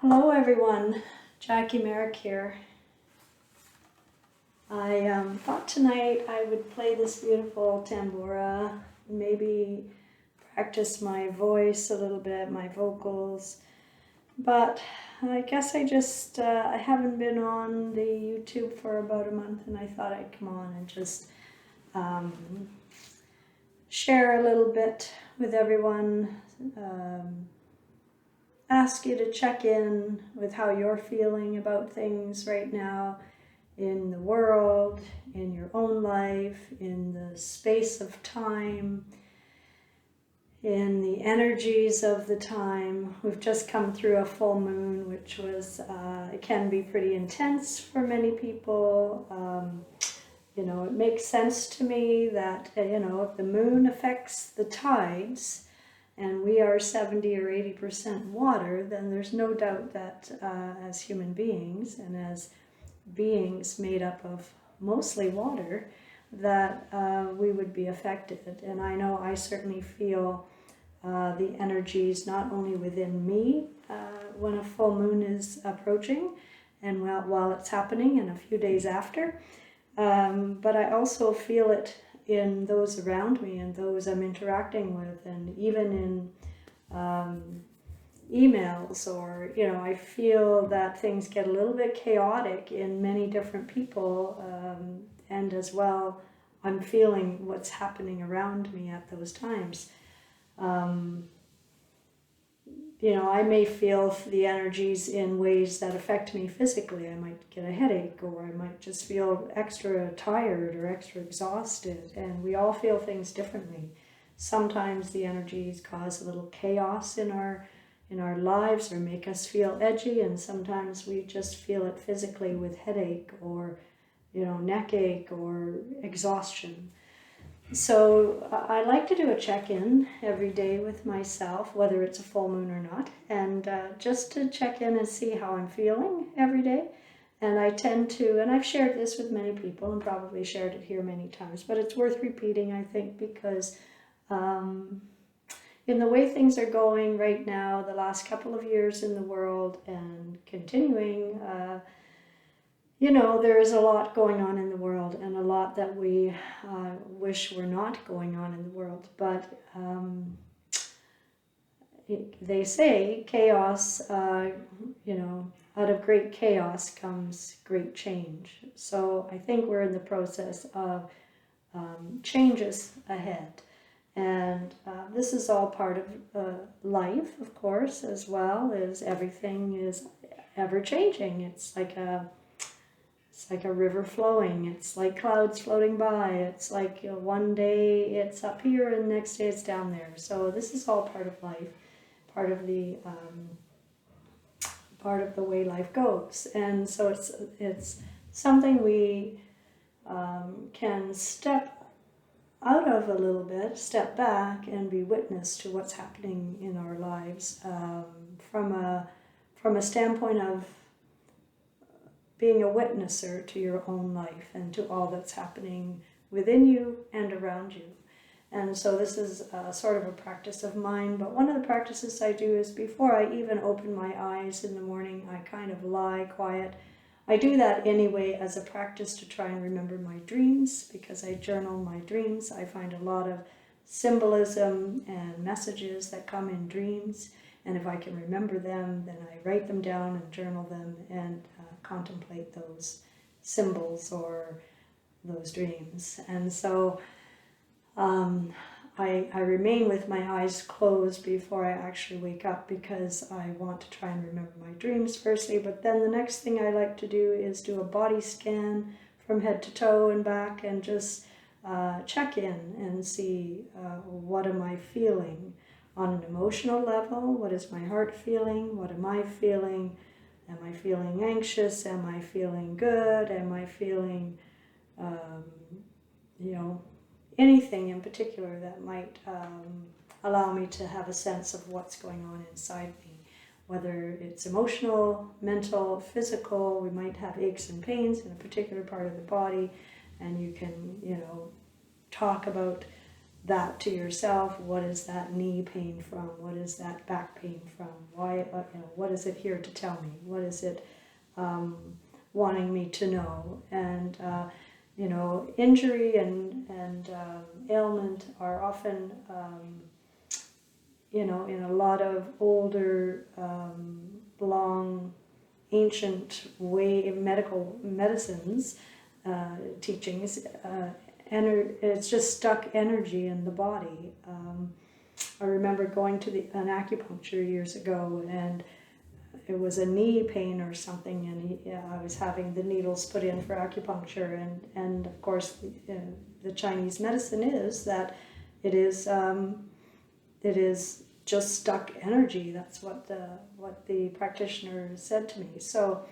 Hello everyone, Jackie Merrick here. I thought tonight I would play this beautiful Tamboura, maybe practice my voice a little bit, my vocals, but I guess I haven't been on the YouTube for about a month, and I thought I'd come on and just share a little bit with everyone. Ask you to check in with how you're feeling about things right now in the world, in your own life, in the space of time, in the energies of the time. We've just come through a full moon, which was, it can be pretty intense for many people. It makes sense to me that, if the moon affects the tides, and we are 70 or 80% water, then there's no doubt that as human beings and as beings made up of mostly water, that we would be affected. And I know I certainly feel the energies not only within me when a full moon is approaching and while it's happening and a few days after, but I also feel it in those around me and those I'm interacting with, and even in emails, or I feel that things get a little bit chaotic in many different people, and as well I'm feeling what's happening around me at those times. I may feel the energies in ways that affect me physically. I might get a headache, or I might just feel extra tired or extra exhausted, and we all feel things differently. Sometimes the energies cause a little chaos in our lives or make us feel edgy, and sometimes we just feel it physically with headache or neck ache or exhaustion. So I like to do a check-in every day with myself, whether it's a full moon or not, and just to check in and see how I'm feeling every day. And I tend to, and I've shared this with many people and probably shared it here many times, but it's worth repeating, I think, because in the way things are going right now, the last couple of years in the world and continuing, there is a lot going on in the world, and a lot that we wish were not going on in the world. But they say chaos, out of great chaos comes great change. So I think we're in the process of changes ahead. And this is all part of life, of course, as well as everything is ever changing. It's like a river flowing. It's like clouds floating by. It's like one day it's up here and the next day it's down there. So this is all part of life, part of the way life goes. And so it's something we can step out of a little bit, step back, and be witness to what's happening in our lives from a standpoint of being a witnesser to your own life and to all that's happening within you and around you. And so this is sort of a practice of mine, but one of the practices I do is before I even open my eyes in the morning, I kind of lie quiet. I do that anyway as a practice to try and remember my dreams, because I journal my dreams. I find a lot of symbolism and messages that come in dreams, and if I can remember them, then I write them down and journal them and contemplate those symbols or those dreams. And so I remain with my eyes closed before I actually wake up, because I want to try and remember my dreams firstly. But then the next thing I like to do is do a body scan from head to toe and back, and just check in and see what am I feeling on an emotional level. What is my heart feeling? What am I feeling? Am I feeling anxious? Am I feeling good? Am I feeling, anything in particular that might allow me to have a sense of what's going on inside me? Whether it's emotional, mental, physical. We might have aches and pains in a particular part of the body, and you can, talk about that to yourself. What is that knee pain from? What is that back pain from? Why, what is it here to tell me? What is it wanting me to know? And, injury and ailment are often, in a lot of older, long, ancient medical medicines, teachings, it's just stuck energy in the body. I remember going to an acupuncture years ago, and it was a knee pain or something, and I was having the needles put in for acupuncture, and of course the Chinese medicine is that it is just stuck energy. That's what the practitioner said to me. So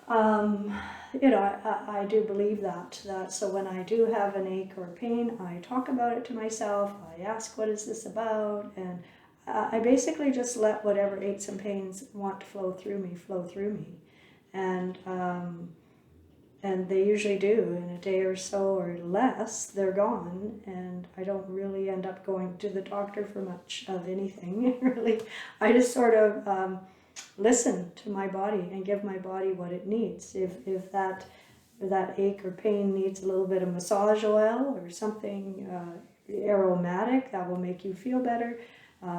I do believe that. So when I do have an ache or pain, I talk about it to myself. I ask, what is this about? And I basically just let whatever aches and pains want to flow through me. And they usually do. In a day or so or less, they're gone. And I don't really end up going to the doctor for much of anything, really. I just sort of listen to my body and give my body what it needs. If that ache or pain needs a little bit of massage oil or something aromatic, that will make you feel better.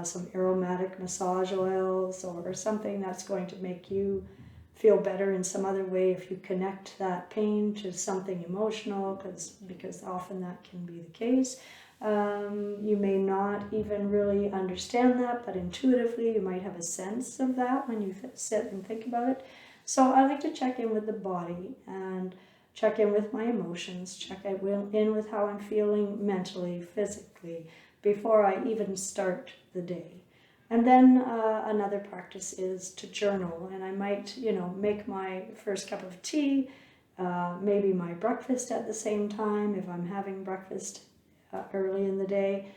Some aromatic massage oils or something that's going to make you feel better in some other way. If you connect that pain to something emotional, because often that can be the case. You may not even really understand that, but intuitively you might have a sense of that when you sit and think about it. So I like to check in with the body and check in with my emotions, check in with how I'm feeling mentally, physically, before I even start the day. And then another practice is to journal, and I might, make my first cup of tea, maybe my breakfast at the same time if I'm having breakfast early in the day,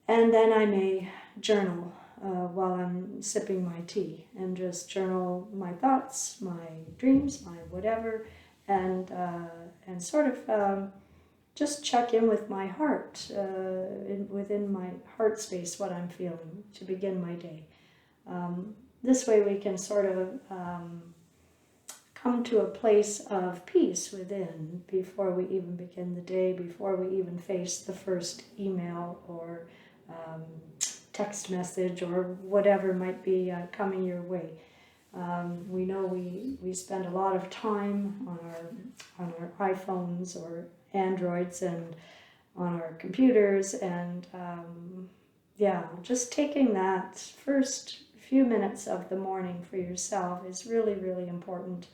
and then I may journal while I'm sipping my tea, and just journal my thoughts, my dreams, my whatever, and sort of just check in with my heart, within my heart space, what I'm feeling to begin my day. This way we can sort of come to a place of peace within before we even begin the day, before we even face the first email or text message or whatever might be coming your way. We know we spend a lot of time on our iPhones or Androids and on our computers, and just taking that first few minutes of the morning for yourself is really, really important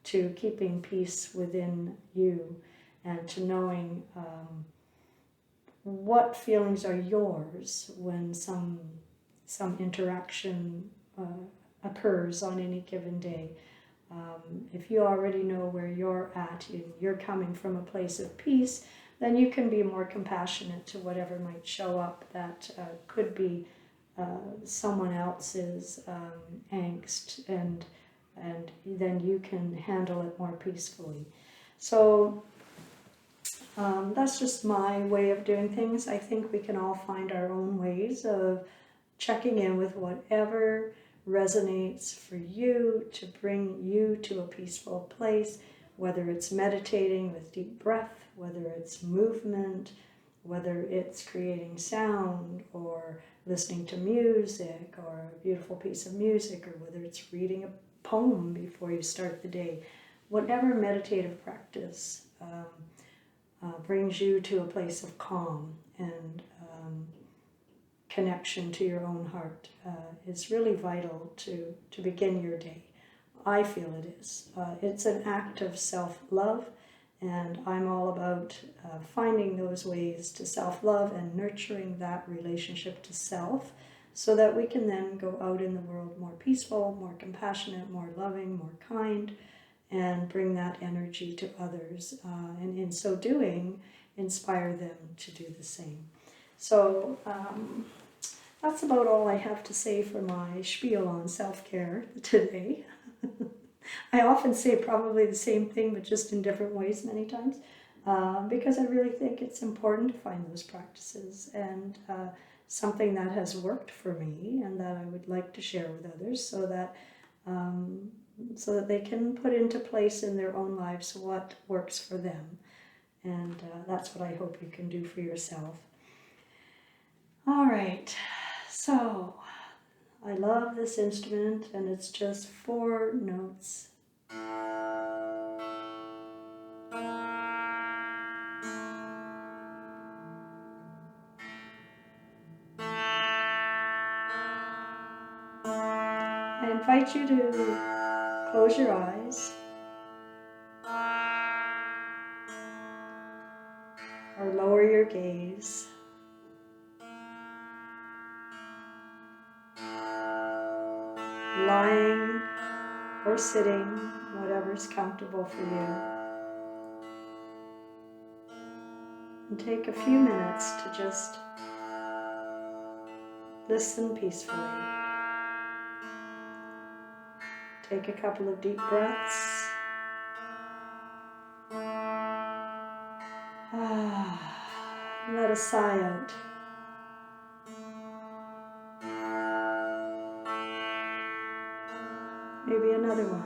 to keeping peace within you and to knowing what feelings are yours when some interaction occurs on any given day. If you already know where you're at and you're coming from a place of peace, then you can be more compassionate to whatever might show up that could be someone else's angst, and then you can handle it more peacefully. So that's just my way of doing things. I think we can all find our own ways of checking in with whatever resonates for you to bring you to a peaceful place, whether it's meditating with deep breath, whether it's movement, whether it's creating sound or listening to music or a beautiful piece of music, or whether it's reading a poem before you start the day. Whatever meditative practice brings you to a place of calm and connection to your own heart is really vital to begin your day. I feel it is. It's an act of self-love, and I'm all about finding those ways to self-love and nurturing that relationship to self so that we can then go out in the world more peaceful, more compassionate, more loving, more kind, and bring that energy to others, and in so doing, inspire them to do the same. So that's about all I have to say for my spiel on self-care today. I often say probably the same thing, but just in different ways many times. because I really think it's important to find those practices, and something that has worked for me and that I would like to share with others, so that they can put into place in their own lives what works for them. And that's what I hope you can do for yourself. All right, so I love this instrument, and it's just 4 notes. I invite you to close your eyes or lower your gaze. Lying or sitting, whatever's comfortable for you. And take a few minutes to just listen peacefully. Take a couple of deep breaths. Let a sigh out. Maybe another one.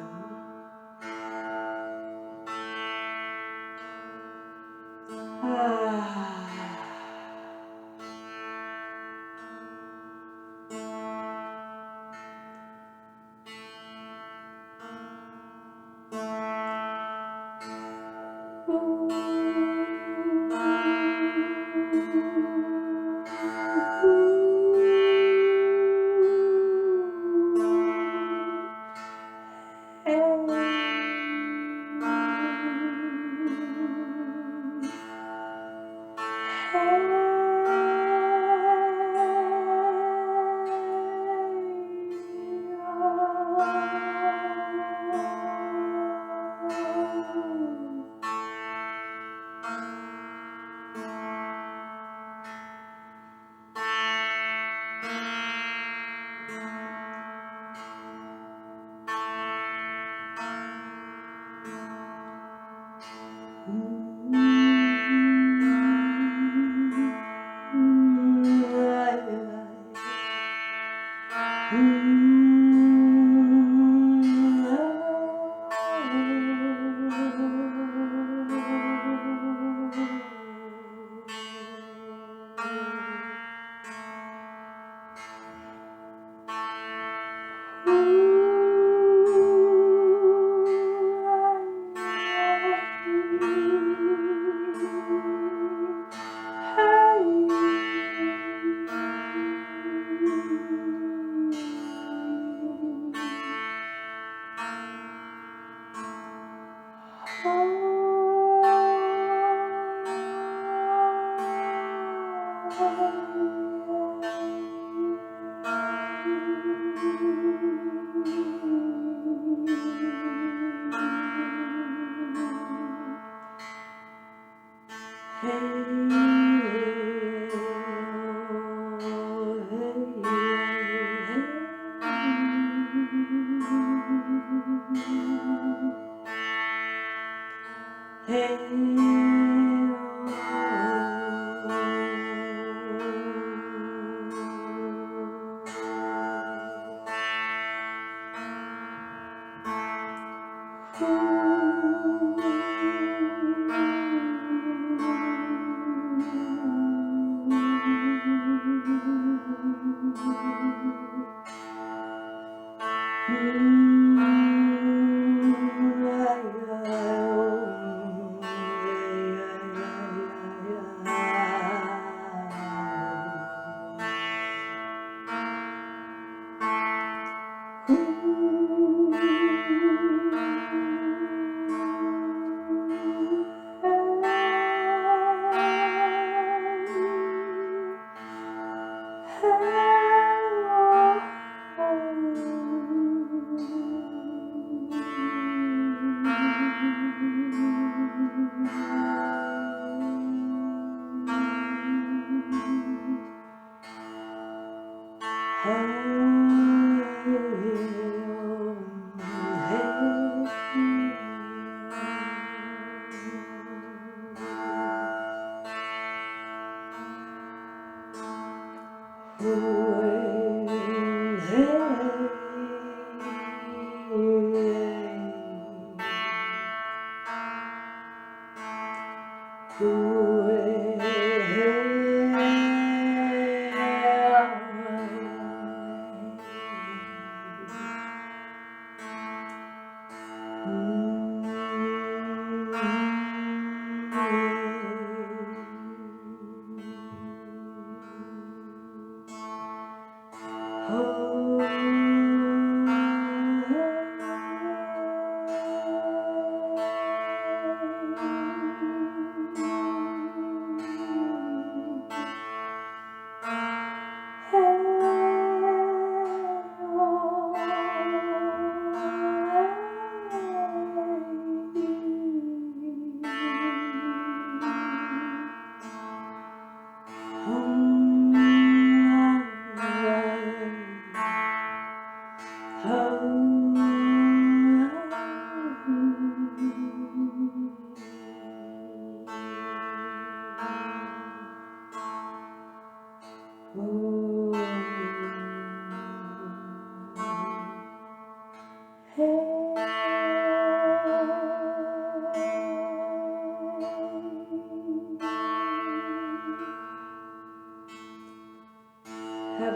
Have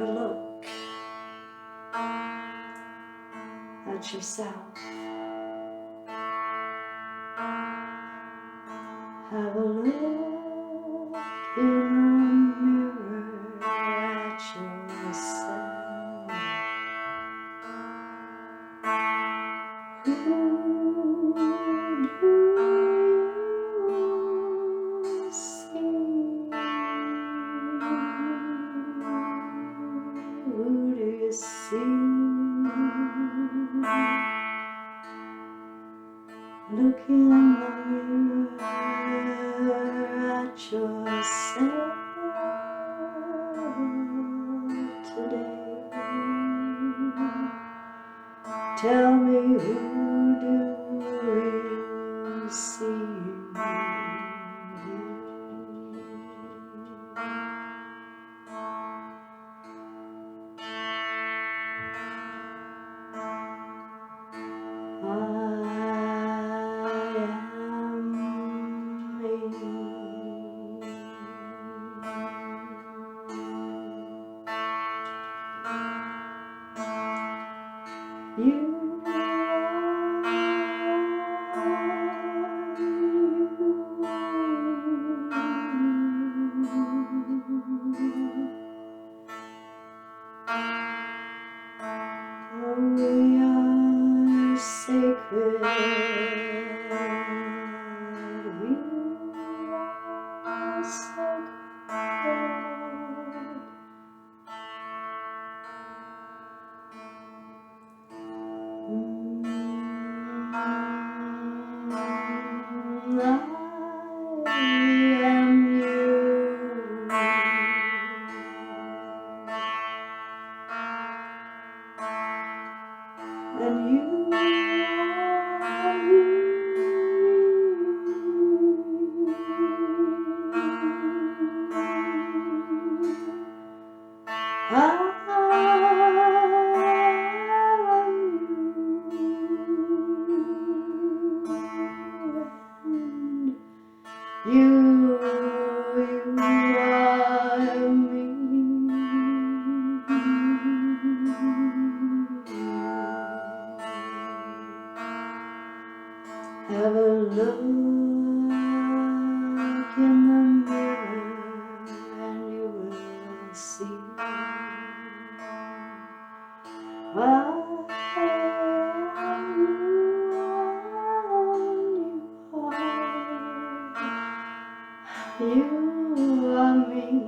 a look at yourself. Have a look in the mirror at yourself. Who do you see? Who do you see? Look in the mirror at yourself today. Tell me, who do you see? You we are sacred. We are sacred. I am you, and you are me. You are me. Have a look in the mirror and you will see. You are me.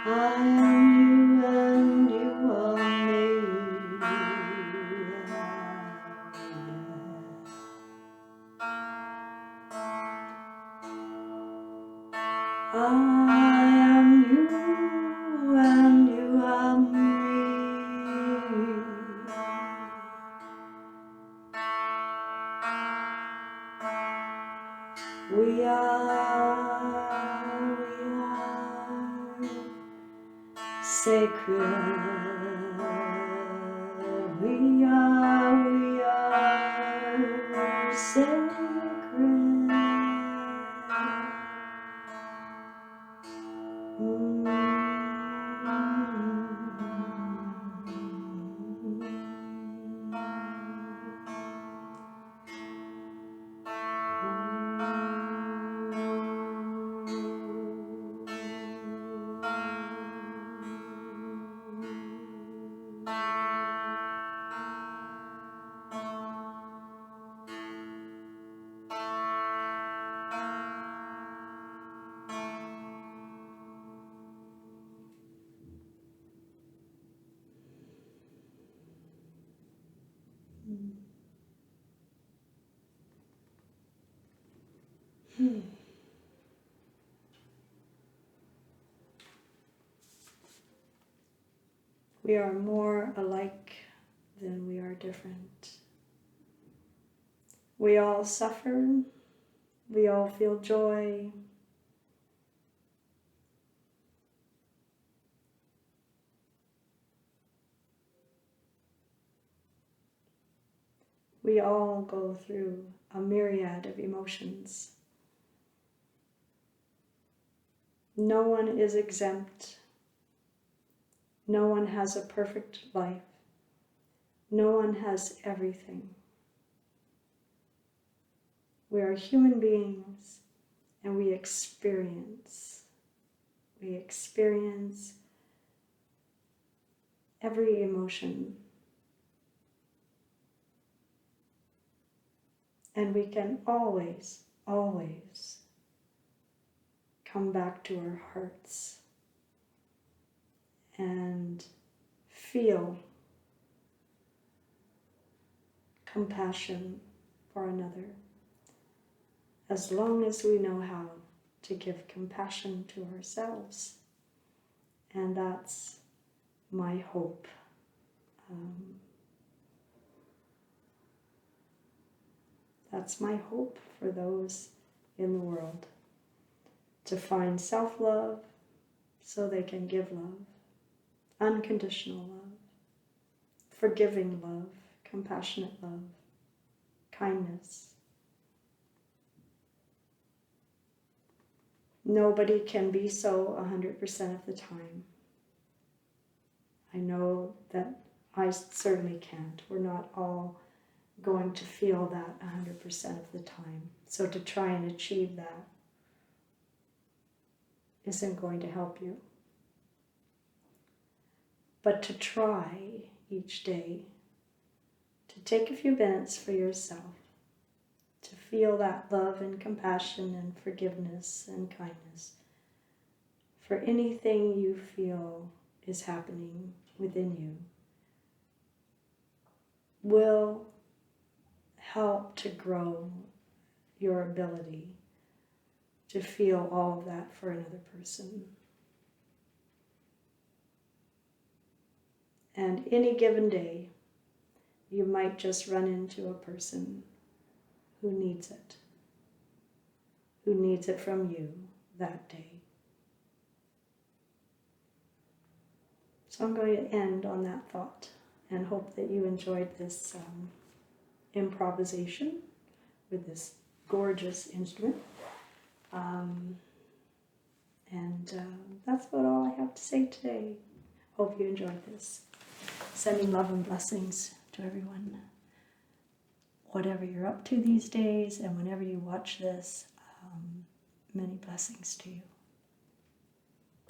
I am you and you are me. I am you and you sacred. We are sacred. We are more alike than we are different. We all suffer. We all feel joy. We all go through a myriad of emotions. No one is exempt. No one has a perfect life. No one has everything. We are human beings and we experience. We experience every emotion. And we can always, always come back to our hearts and feel compassion for another, as long as we know how to give compassion to ourselves. And that's my hope. That's my hope for those in the world, to find self-love so they can give love, unconditional love, forgiving love, compassionate love, kindness. Nobody can be so 100% of the time. I know that I certainly can't. We're not all going to feel that 100% of the time. So to try and achieve that isn't going to help you. But to try each day, to take a few minutes for yourself, to feel that love and compassion and forgiveness and kindness for anything you feel is happening within you, will help to grow your ability to feel all of that for another person. And any given day, you might just run into a person who needs it from you that day. So I'm going to end on that thought and hope that you enjoyed this improvisation with this gorgeous instrument. That's about all I have to say today. Hope you enjoyed this. Sending love and blessings to everyone. Whatever you're up to these days and whenever you watch this, many blessings to you.